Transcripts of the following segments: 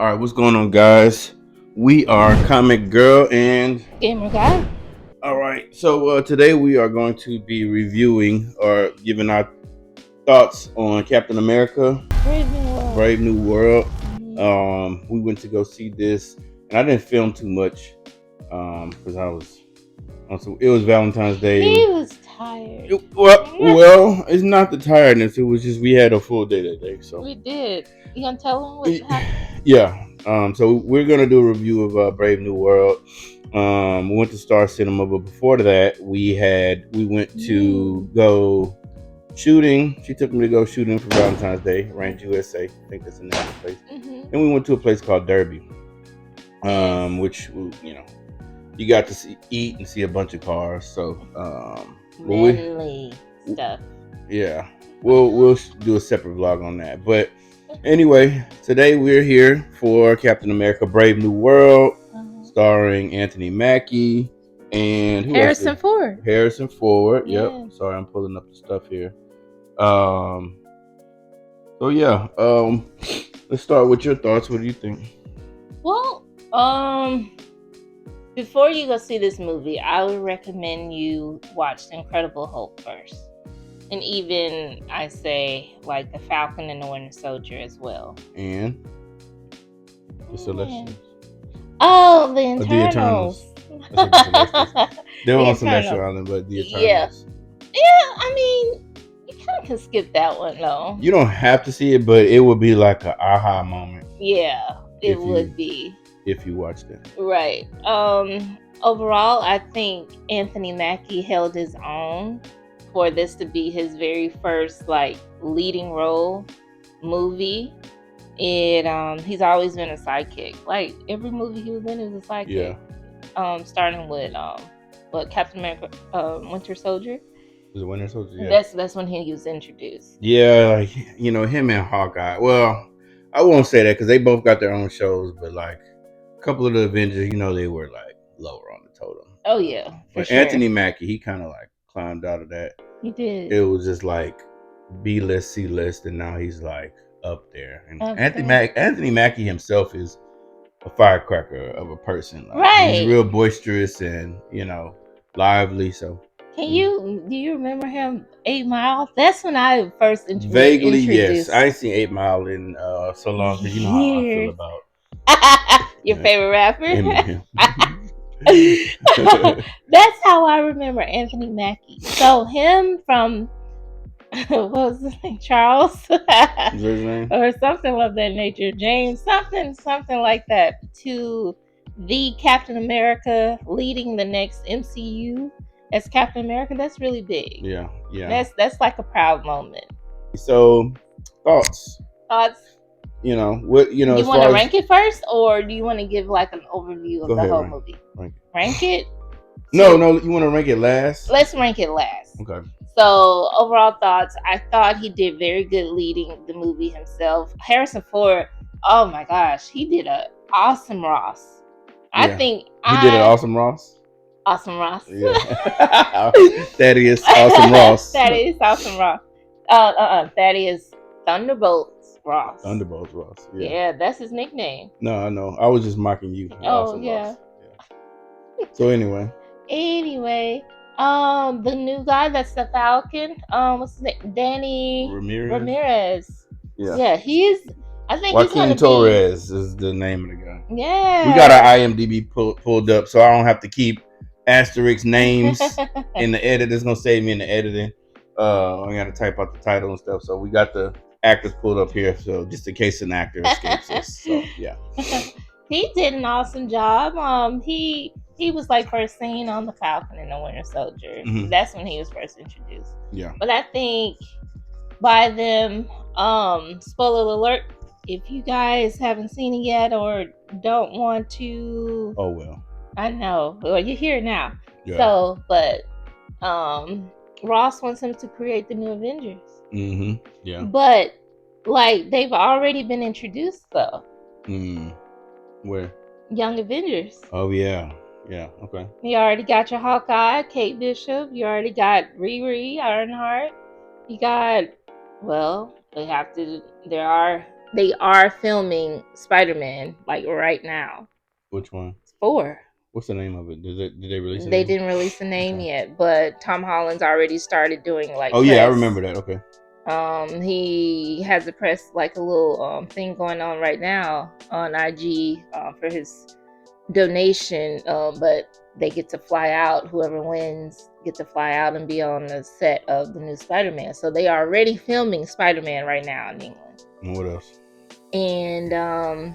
All right, what's going on, guys? We are Comic Girl, and Gamer guy. all right. So today we are going to be reviewing or giving our thoughts on Captain America: Brave New World. Brave New World. Mhm. We went to go see this, and I didn't film too much because I was. Also, it was Valentine's Day. He was tired. Well, it's not the tiredness. It was just we had a full day that day. So We did. You gonna tell him what happened? yeah. So we're gonna do a review of Brave New World. We went to Star Cinema, but before that, we went to go shooting. She took me to go shooting for Valentine's Day, Ranch USA. I think that's the name of the place. Mm-hmm. And we went to a place called Derby, Yes. which you got to eat and see a bunch of cars. So Manly stuff. yeah, we'll do a separate vlog on that. But anyway, today we're here for Captain America: Brave New World, starring Anthony Mackie and who Harrison else? Ford. Harrison Ford. Yeah. Yep. Sorry, I'm pulling up the stuff here. So yeah. Let's start with your thoughts. What do you think? Well, before you go see this movie, I would recommend you watch The Incredible Hulk first. And even, I say, like The Falcon and the Winter Soldier as well. And the Celestials. Oh, the Or the Eternals. They were The on Celestial Eternals. Island, but the Yeah. Eternals. Yeah, I mean, you kind of can skip that one though. You don't have to see it, but it would be like an aha moment. Yeah, it would be. If you watched it. Right. Overall, I think Anthony Mackie held his own for this to be his very first like leading role movie. He's always been a sidekick. Like every movie he was in, he was a sidekick. Yeah. Starting with Captain America, Winter Soldier. Was it Winter Soldier? Yeah. That's when he was introduced. Yeah, like him and Hawkeye. Well, I won't say that because they both got their own shows, but like a couple of the Avengers, they were like lower on the totem. Oh yeah, for but sure. Anthony Mackie, he kind of like climbed out of that. He did. It was just like B list, C list, and now he's like up there. And Okay. Anthony Mackie himself is a firecracker of a person. Like, Right. He's real boisterous and lively. So. Do you remember him 8 Mile? That's when I first Vaguely, introduced. yes. I ain't seen 8 Mile in so long because you know how I feel about your favorite rapper. Eminem. That's how I remember Anthony Mackie. So him from what was his name? Charles Is his name? or something of that nature. James, something like that. To the Captain America leading the next MCU as Captain America. That's really big. Yeah. That's like a proud moment. So, thoughts. You What you want to rank it first, or do you want to give like an overview of the whole movie? Rank it. No. You want to rank it last? Let's rank it last. Okay. So overall thoughts, I thought he did very good leading the movie himself. Harrison Ford, oh my gosh, he did an awesome Ross. I think he did an awesome Ross. Awesome Ross. Yeah. That is awesome Ross. That is awesome Ross. That is Thunderbolts Ross. Thunderbolts Ross. Yeah, that's his nickname. No, I know. I was just mocking you. Oh yeah. So anyway. The new guy that's the Falcon. What's his name? Danny Ramirez. Yeah, I think Joaquin Torres is the name of the guy. Yeah. We got our IMDb pulled up, so I don't have to keep asterisk names in the edit. It's gonna save me in the editing. I gotta type out the title and stuff. So we got the actors pulled up here, so just in case an actor escapes us. So yeah. He did an awesome job. He was like first seen on the Falcon and the Winter Soldier. Mm-hmm. That's when he was first introduced. Yeah. But I think by them, spoiler alert, if you guys haven't seen it yet or don't want to, oh well. I know. Well, you're here now. Yeah. So, but Ross wants him to create the new Avengers. Mm-hmm. Yeah. But like they've already been introduced though. Where? Young Avengers. Oh yeah. Yeah, okay. You already got your Hawkeye, Kate Bishop. You already got Riri, Ironheart. You got, there are they are filming Spider-Man like right now. Which one? 4. What's the name of it? Did they release the They name? didn't release the name Okay. yet, but Tom Holland's already started doing like Oh press. yeah, I remember that. Okay. He has a press like a little thing going on right now on IG for his donation, but they get to fly out. Whoever wins get to fly out and be on the set of the new Spider-Man. So they are already filming Spider-Man right now in England. And what else? And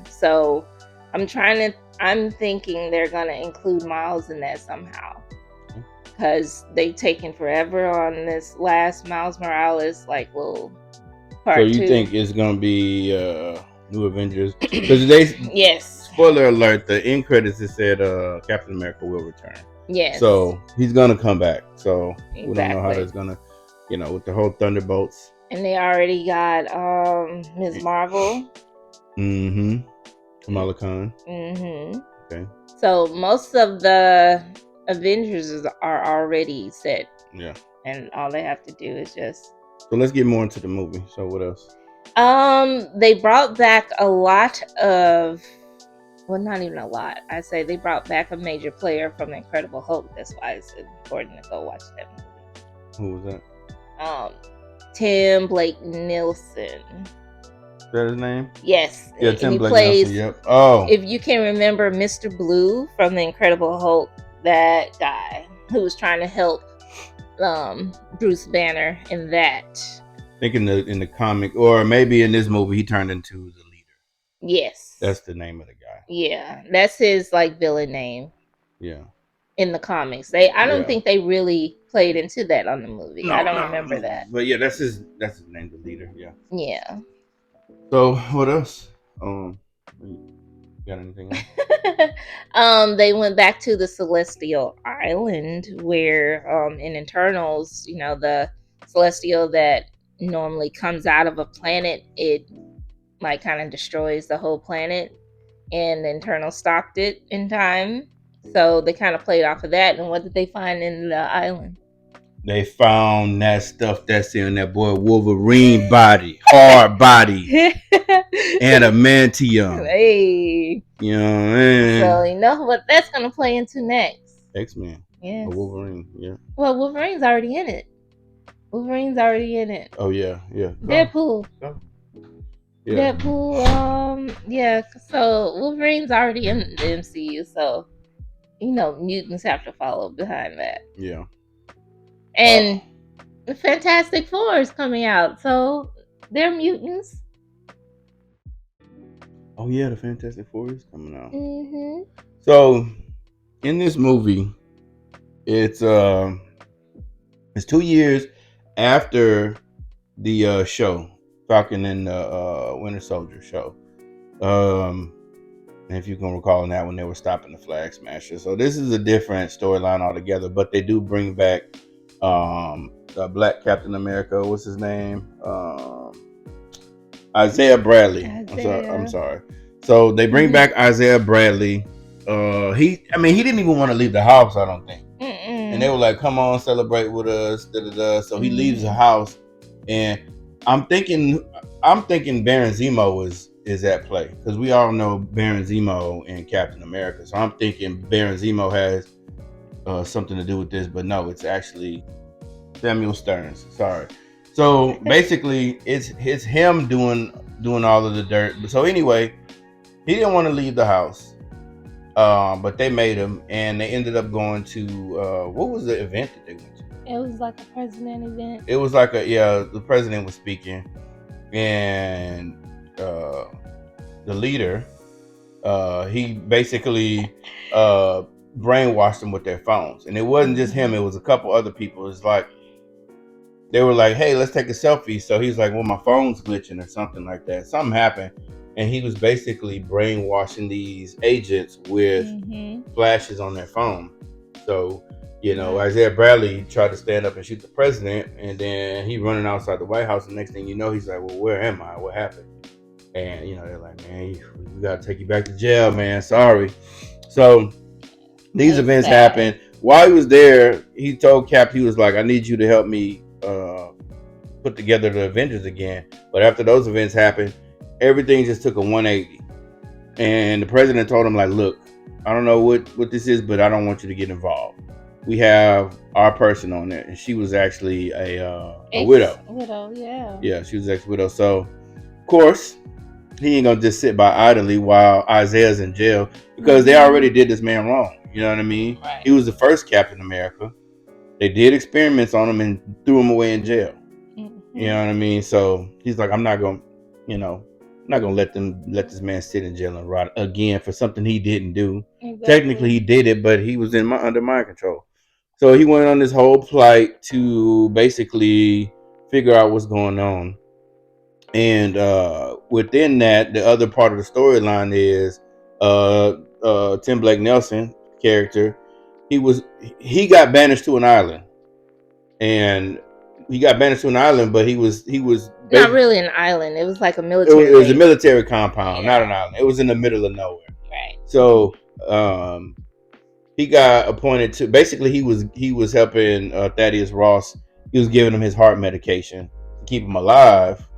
so I'm thinking they're gonna include Miles in that somehow, because they've taken forever on this last Miles Morales like little part. So you 2. think it's gonna be New Avengers? Because they Yes. Spoiler alert: the end credits it said Captain America will return. Yes. So he's gonna come back. So Exactly. we don't know how that's gonna, with the whole Thunderbolts. And they already got Ms. Marvel. Mm-hmm. Kamala Khan. Mm-hmm. Okay. So most of the Avengers are already set. Yeah. And all they have to do is just. So let's get more into the movie. So what else? They brought back a lot of. Well, not even a lot. I say they brought back a major player from the Incredible Hulk. That's why it's important to go watch that movie. Who was that? Tim Blake Nelson. Is that his name? Yes. Yeah, Tim Blake Nelson. Yep. Oh. If you can remember Mr. Blue from the Incredible Hulk, that guy who was trying to help Bruce Banner in that. I think in the comic, or maybe in this movie, he turned into the leader. Yes. That's the name of the guy. Yeah, that's his like villain name. Yeah. In the comics, I don't think they really played into that on the movie. I don't remember that. But yeah, that's his name, the leader. Yeah. Yeah. So what else? Got anything else? They went back to the Celestial Island where in Eternals, the Celestial that normally comes out of a planet, it like kind of destroys the whole planet, and the Eternals stopped it in time. So they kind of played off of that. And what did they find in the island? They found that stuff that's in that boy Wolverine body, hard body, adamantium. Hey. You know what I mean? So you know what that's gonna play into next? X-Men. Yeah. Wolverine. Yeah. Well, Wolverine's already in it. Oh yeah, yeah. Deadpool. Go. Yeah. Deadpool. Yeah. So Wolverine's already in the MCU. So mutants have to follow behind that. Yeah. And the Fantastic Four is coming out, so they're mutants. Oh yeah, the Fantastic Four is coming out. Mm-hmm. So in this movie, it's 2 years after the show, Falcon and the Winter Soldier show. And if you can recall in that one, they were stopping the Flag Smashers. So this is a different storyline altogether, but they do bring back the Black Captain America. What's his name? Isaiah Bradley. I'm sorry. So they bring back Isaiah Bradley. He didn't even want to leave the house, I don't think. And they were like, "Come on, celebrate with us." So he leaves the house, and I'm thinking Baron Zemo is at play, because we all know Baron Zemo in Captain America. So I'm thinking Baron Zemo has something to do with this, but no, it's actually Samuel Stearns. Sorry. So basically, it's him doing all of the dirt. So anyway, he didn't want to leave the house, but they made him, and they ended up going to what was the event that they went to? It was like a president event. It was like the president was speaking, and the leader, he basically brainwashed them with their phones, and it wasn't just him; it was a couple other people. It's like they were like, "Hey, let's take a selfie." So he's like, "Well, my phone's glitching or something like that. Something happened," and he was basically brainwashing these agents with flashes on their phone. So Isaiah Bradley tried to stand up and shoot the president, and then he running outside the White House. And next thing you know, he's like, "Well, where am I? What happened?" And they're like, "Man, we gotta take you back to jail, man. Sorry." So these events happened. While he was there, he told Cap, he was like, "I need you to help me put together the Avengers again." But after those events happened, everything just took a 180. And the president told him, like, look, I don't know what this is, but I don't want you to get involved. We have our person on there, and she was actually a widow. Widow, yeah. Yeah, she was ex-widow. So, of course, he ain't gonna just sit by idly while Isaiah's in jail, because they already did this man wrong. You know what I mean? Right. He was the first Captain America. They did experiments on him and threw him away in jail. You know what I mean? So he's like, I'm not gonna let this man sit in jail and rot again for something he didn't do. Exactly. Technically, he did it, but he was under mind control. So he went on this whole plight to basically figure out what's going on. And within that, the other part of the storyline is Tim Blake Nelson character. He got banished to an island, and he got banished to an island, but he was not really an island. It was like a military. It was a military compound, not an island. It was in the middle of nowhere. Right. So he got appointed to. Basically, he was helping Thaddeus Ross. He was giving him his heart medication to keep him alive.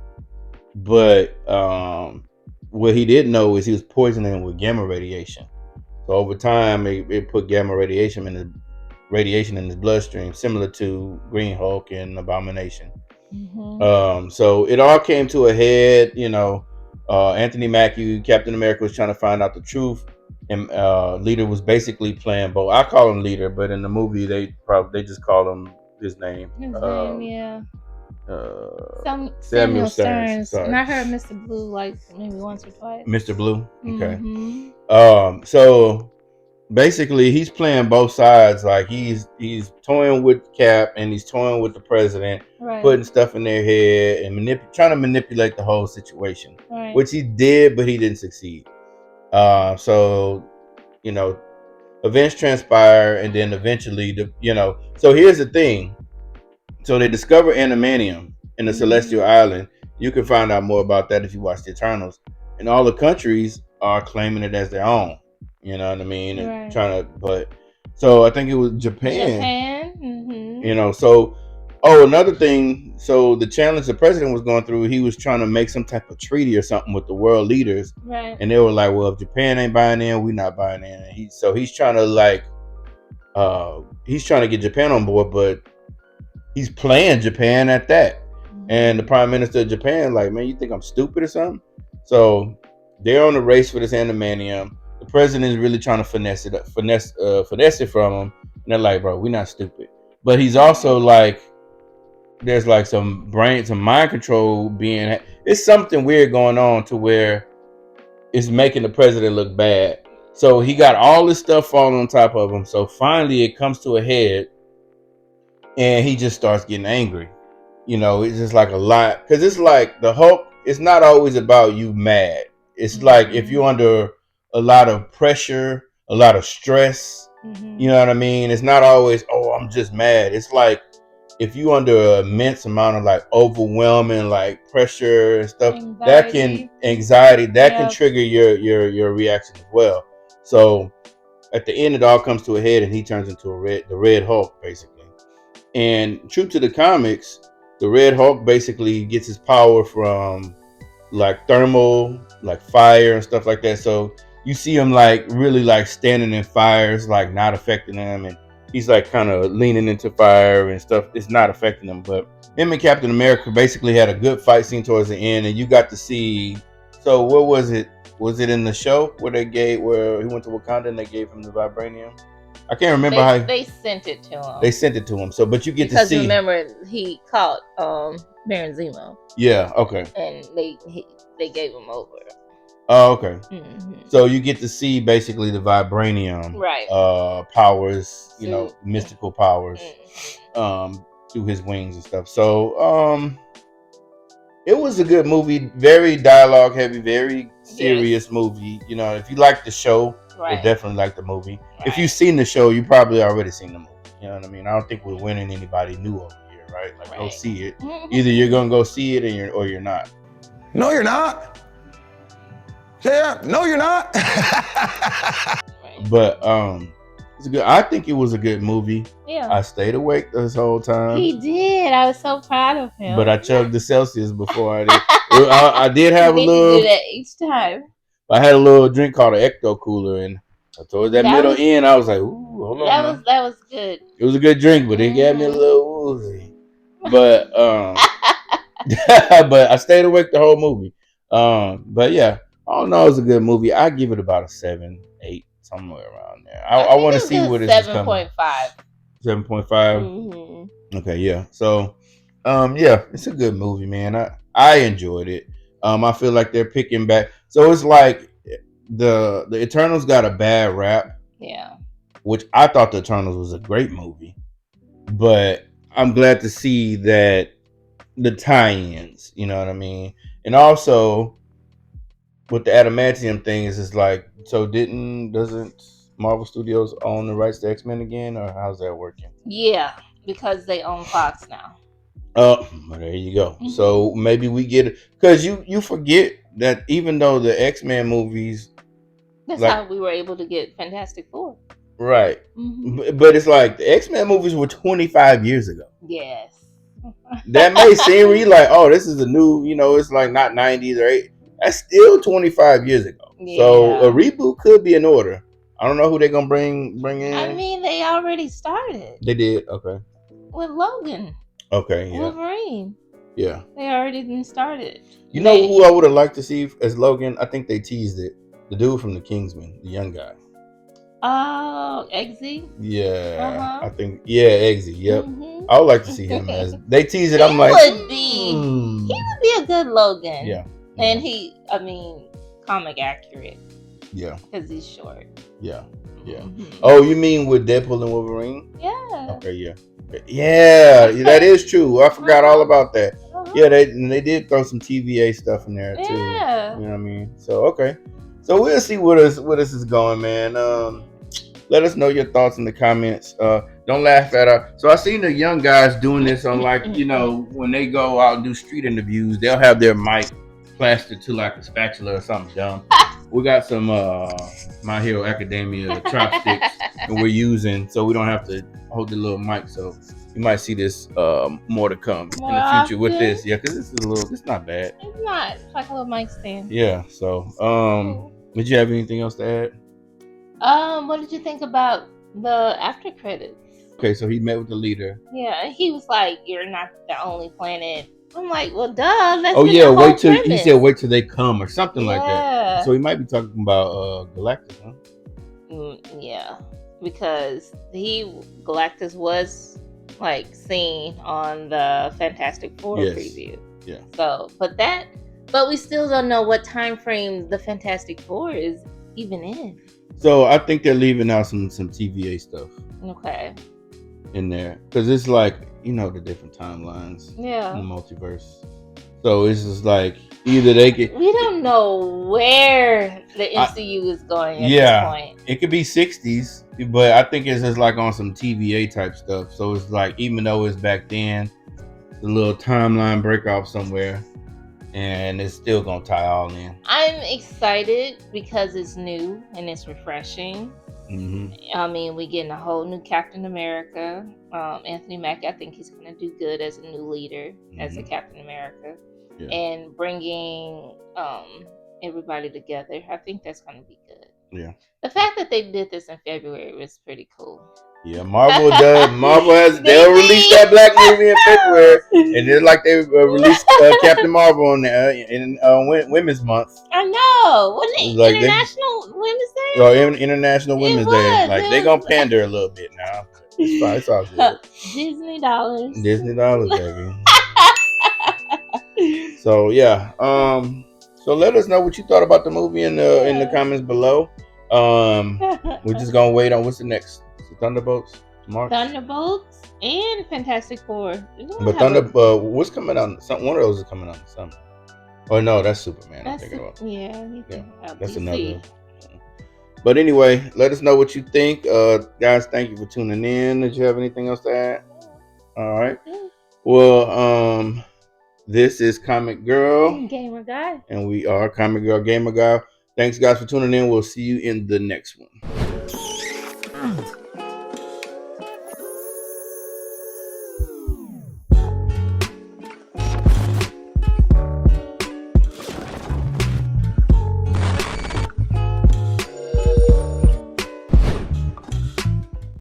But what he didn't know is he was poisoning him with gamma radiation. So over time, it put gamma radiation in his bloodstream, similar to Green Hulk and Abomination. So it all came to a head. Anthony Mackie, Captain America, was trying to find out the truth, and Leader was basically playing both. I call him Leader, but in the movie they just call him his name. Yeah. Samuel Stearns. And I heard Mr. Blue like maybe once or twice. Mr. Blue. Okay. So basically, he's playing both sides. Like he's toying with Cap and he's toying with the president, right, putting stuff in their head and trying to manipulate the whole situation, right, which he did, but he didn't succeed. So events transpire, and then eventually, So here's the thing. So they discover Animanium in the Celestial Island. You can find out more about that if you watch the Eternals. And all the countries are claiming it as their own. You know what I mean? And right. So I think it was Japan. So another thing. So the challenge the president was going through, he was trying to make some type of treaty or something with the world leaders. Right. And they were like, well, if Japan ain't buying in, we're not buying in. And he's trying to get Japan on board, but he's playing Japan at that. And the prime minister of Japan, like, man, you think I'm stupid or something? So they're on the race for this Animanium. The president is really trying to finesse it from him. And they're like, bro, we're not stupid. But he's also like, there's like some mind control being, it's something weird going on to where it's making the president look bad. So he got all this stuff falling on top of him. So finally it comes to a head. And he just starts getting angry. It's just like a lot. Because it's like the Hulk, it's not always about you mad. It's like if you're under a lot of pressure, a lot of stress, you know what I mean? It's not always, I'm just mad. It's like if you're under an immense amount of like overwhelming like pressure and stuff, anxiety that can trigger your reaction as well. So at the end, it all comes to a head and he turns into the Red Hulk, basically. And true to the comics, the Red Hulk basically gets his power from like thermal, like fire and stuff like that. So you see him like really like standing in fires, like not affecting him. And he's like kind of leaning into fire and stuff. It's not affecting him. But him and Captain America basically had a good fight scene towards the end. And you got to see, so what was it? Was it in the show where he went to Wakanda and they gave him the vibranium? I can't remember how they sent it to him. They sent it to him. So, but you get to see. Because remember, he caught Baron Zemo. Yeah. Okay. And they gave him over. Oh, okay. So you get to see basically the vibranium, right? Powers, mystical powers, through his wings and stuff. So, it was a good movie. Very dialogue heavy. Very serious movie. If you like the show. Right. You'll definitely like the movie. Right. If you've seen the show, you probably already seen the movie. You know what I mean? I don't think we're winning anybody new over here, right? Like, go see it. Either you're gonna go see it or you're not. No, you're not. Yeah, no, you're not. But it's good. I think it was a good movie. Yeah. I stayed awake this whole time. He did. I was so proud of him. But I chugged the Celsius before I did. I did You have a need to do little. that each time. I had a little drink called an Ecto Cooler, and towards that That middle was end, I was like, "Ooh, hold on now." that was good. It was a good drink, but it gave me a Mhm. little woozy. But but I stayed awake the whole movie. But yeah, all in all, it's a good movie. I give it about a 7, 8, somewhere around there. I I think want to it's see good where this is coming. 7.5. 7.5. Mm-hmm. Okay, yeah. So, yeah, it's a good movie, man. I enjoyed it. I feel like they're picking back. So it's like the Eternals got a bad rap, Yeah. which I thought the Eternals was a great movie, but I'm glad to see that the tie-ins, you know what I mean, and also with the adamantium thing is it's like, so doesn't Marvel Studios own the rights to X-Men again, or how's that working? Yeah, because they own Fox now. Oh, well, there you go. Mhm. So maybe we get it, because you forget that even though the X-Men movies, That's like, how we were able to get Fantastic Four. right, Mm-hmm. but it's like the X-Men movies were 25 years ago. Yes. That may seem really like, oh, this is a new, it's like not 90s or 8. That's still 25 years ago. So a Yeah. reboot could be in order. I don't know who they're gonna bring I in. mean, they already started They did, okay. with Logan, Okay, yeah, Wolverine. yeah. They already done started. You know who I would have liked to see as Logan? I think they teased it. The dude from the Kingsman, the young guy. Oh, Eggsy. Yeah, I Uh-huh. think, yeah, Eggsy. Yep. Mm-hmm. I would like to see him as they tease it. He I'm like, would be a good Logan. yeah, And yeah, I mean, comic accurate yeah, because he's short. yeah, yeah. Mhm. Oh, you mean with Deadpool and Wolverine? Yeah. Okay, yeah. Yeah, that is true. I forgot all about that. Uh-huh. Yeah, they did throw some TVA stuff in there too. Yeah. You know what I mean? So okay. So we'll see where this is going, man. Let us know your thoughts in the comments. Don't laugh at us. So I seen the young guys doing this on, like, when they go out and do street interviews, they'll have their mic plastered to like a spatula or something dumb. We got some My Hero Academia chopsticks and we're using, so we don't have to hold the little mic. So you might see this more to come More in the future with often? this. Yeah, because it's not bad. It's not. It's like a little mic stand. Yeah. So did you have anything else to add? What did you think about the after credits? Okay, so he met with the leader. Yeah, he was like, "You're not the only planet." I'm like, "Well, duh." That's Oh been yeah, the whole he premise. said wait till they come or something like that. Yeah. So he might be talking about Galactus, huh? Yeah, because Galactus was like seen on the Fantastic Four Yes. preview. Yeah. So, but we still don't know what time frame the Fantastic Four is even in. So I think they're leaving out some TVA stuff Okay. in there because it's like, the different timelines in the Yeah. multiverse. So it's just like either they could. We don't know where the MCU is going at this point. It could be 60s, but I think it's just like on some TVA type stuff. So it's like, even though it's back then, the little timeline break off somewhere, and it's still gonna tie all in. I'm excited because it's new and it's refreshing. Mm-hmm. I mean, we're getting a whole new Captain America. Anthony Mackie, I think he's going to do good as a new leader, as a Captain America. Yeah. And bringing everybody together. I think that's going to be good. Yeah. The fact that they did this in February was pretty cool. Yeah, Marvel does. They'll release that Black movie in February, and it's like they released Captain Marvel in Women's Month. I know. Wasn't it like International Women's Day? Oh, International Women's Day. Like they gonna pander a little bit now. It's fine. It's all good. Disney dollars. Disney dollars, baby. So yeah. So let us know what you thought about the movie in the comments below. We're just gonna wait on what's the next. Thunderbolts March. Thunderbolts and Fantastic Four. But what's coming out? One of those is coming out in summer. Oh no, that's Superman. I'm thinking about. Yeah. That's another. But anyway, let us know what you think, guys. Thank you for tuning in. Did you have anything else to add? All right. Well, this is Comic Girl Gamer Guy, and we are Comic Girl Gamer Guy. Thanks, guys, for tuning in. We'll see you in the next one.